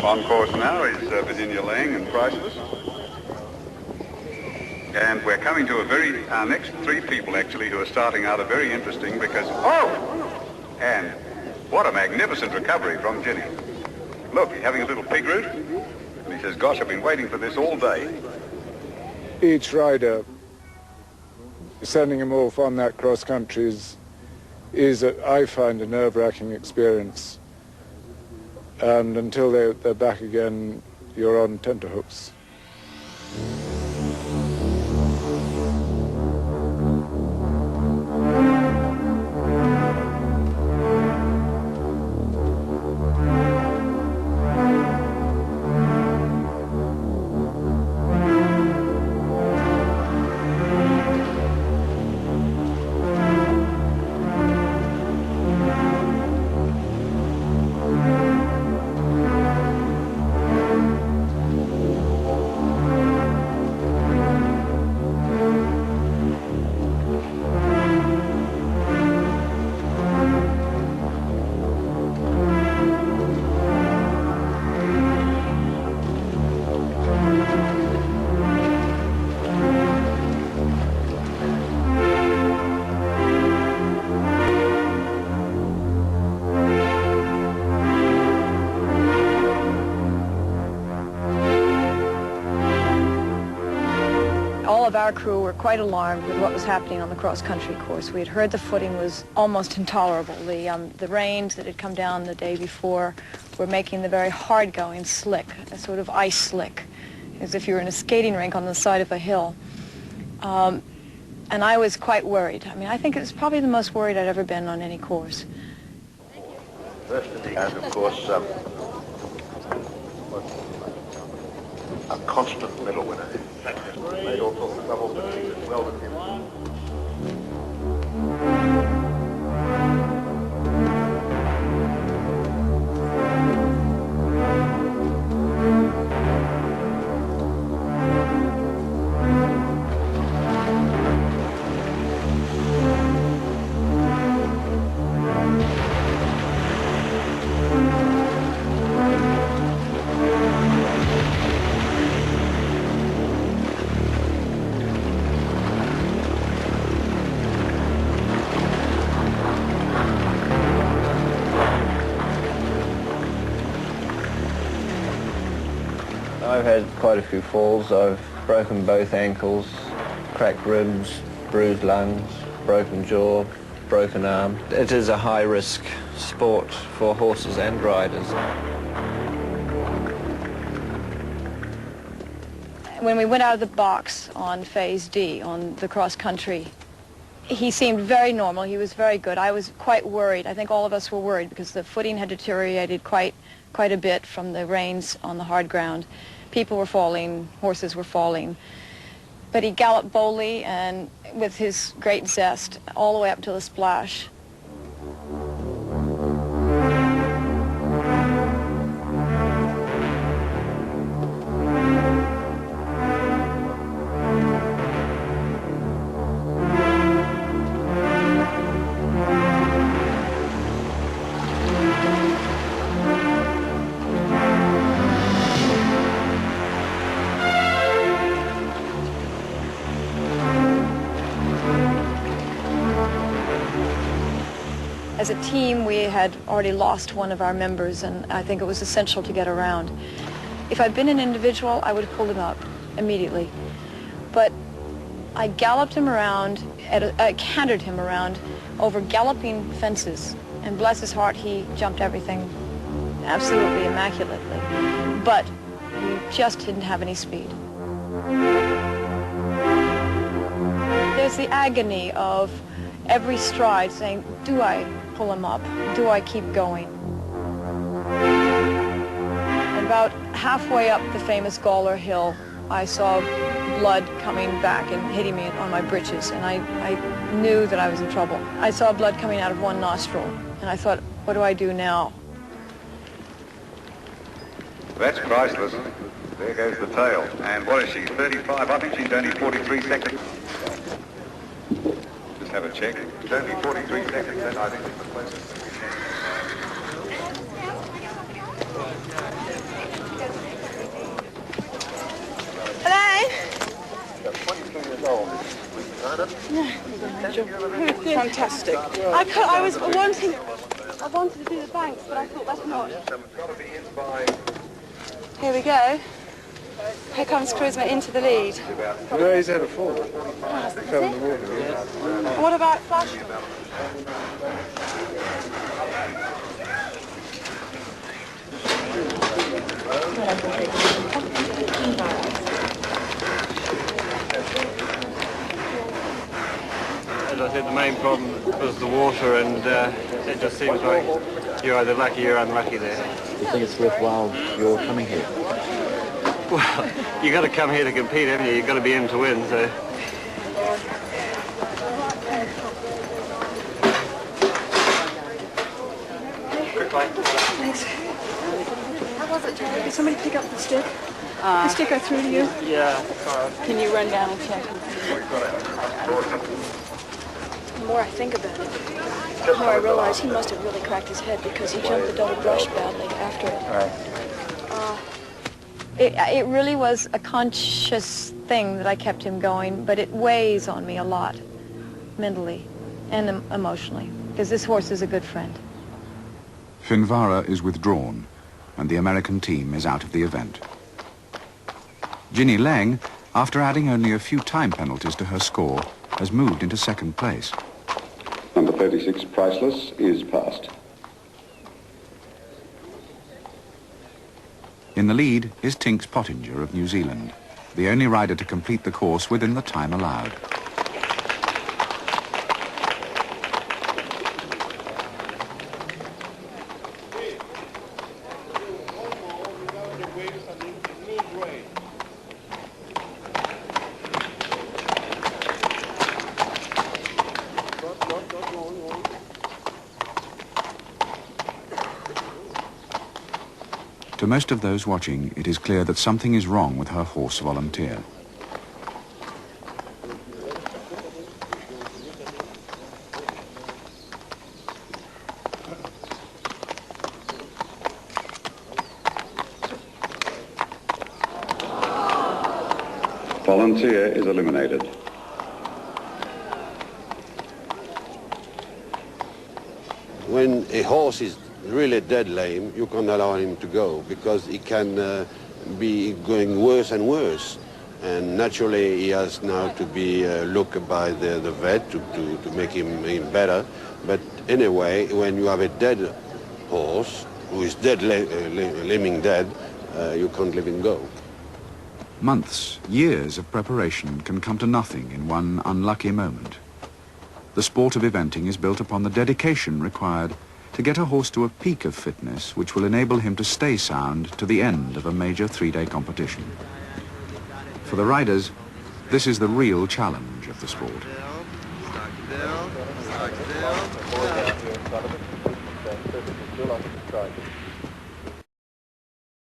On course now is Virginia Lang and Priceless. And we're coming to our next three people actually who are starting out are very interesting because, and what a magnificent recovery from Ginny. Look, he's having a little pig root, and he says, gosh, I've been waiting for this all day. Each rider sending him off on that cross country is I find, a nerve-wracking experience. And until they're back again, you're on tenterhooks. Of our crew were quite alarmed with what was happening on the cross-country course. We had heard the footing was almost intolerable. The rains that had come down the day before were making the very hard-going slick, a sort of ice slick, as if you were in a skating rink on the side of a hill. And I was quite worried. I mean, I think it was probably the most worried I'd ever been on any course. And of course, a constant medal winner. Made all sorts of double bogeys as well with him. I've had quite a few falls. I've broken both ankles, cracked ribs, bruised lungs, broken jaw, broken arm. It is a high-risk sport for horses and riders. When we went out of the box on Phase D, on the cross-country, he seemed very normal. He was very good. I was quite worried. I think all of us were worried because the footing had deteriorated quite a bit from the rains on the hard ground. People were falling, horses were falling. But he galloped boldly and with his great zest all the way up to the splash. As a team, we had already lost one of our members, and I think it was essential to get around. If I'd been an individual, I would have pulled him up immediately. But I galloped him around, I cantered him around over galloping fences, and bless his heart, he jumped everything absolutely immaculately. But he just didn't have any speed. There's the agony of every stride saying, do I pull him up? Do I keep going? And about halfway up the famous Gawler hill, I saw blood coming back and hitting me on my breeches, and I knew that I was in trouble. I saw blood coming out of one nostril, and I thought, what do I do now? That's priceless. There goes the tail. And what is she, 35? I think she's only 43 seconds. Just have a check. It's only 43 seconds, and I think it's the closest. Fantastic. I wanted to do the banks, but I thought better not. Here we go. Here comes Charisma into the lead. No, he's had a fall. He fell in the water. And what about Flash? As I said, the main problem was the water, and it just seems like you're either lucky or unlucky there. Do you think it's worthwhile your coming here? Well, you got to come here to compete, haven't you? You've got to be in to win, so... Thanks. How was it, Charlie? Did somebody pick up the stick? The stick I threw to you? Yeah. Can you run down and check? The more I think about it, the more I realize he must have really cracked his head because he jumped the double brush badly after it. It really was a conscious thing that I kept him going, but it weighs on me a lot, mentally and emotionally, because this horse is a good friend. Finvara is withdrawn, and the American team is out of the event. Ginny Lang, after adding only a few time penalties to her score, has moved into second place. Number 36, Priceless, is passed. In the lead is Tinks Pottinger of New Zealand, the only rider to complete the course within the time allowed. To most of those watching, it is clear that something is wrong with her horse Volunteer. Volunteer is eliminated. When a horse is really dead lame, you can't allow him to go because he can be going worse and worse. And naturally, he has now to be looked by the vet to make him better. But anyway, when you have a dead horse who is dead, lambing dead, you can't let him go. Months, years of preparation can come to nothing in one unlucky moment. The sport of eventing is built upon the dedication required to get a horse to a peak of fitness which will enable him to stay sound to the end of a major three-day competition. For the riders, this is the real challenge of the sport. Still like a strike.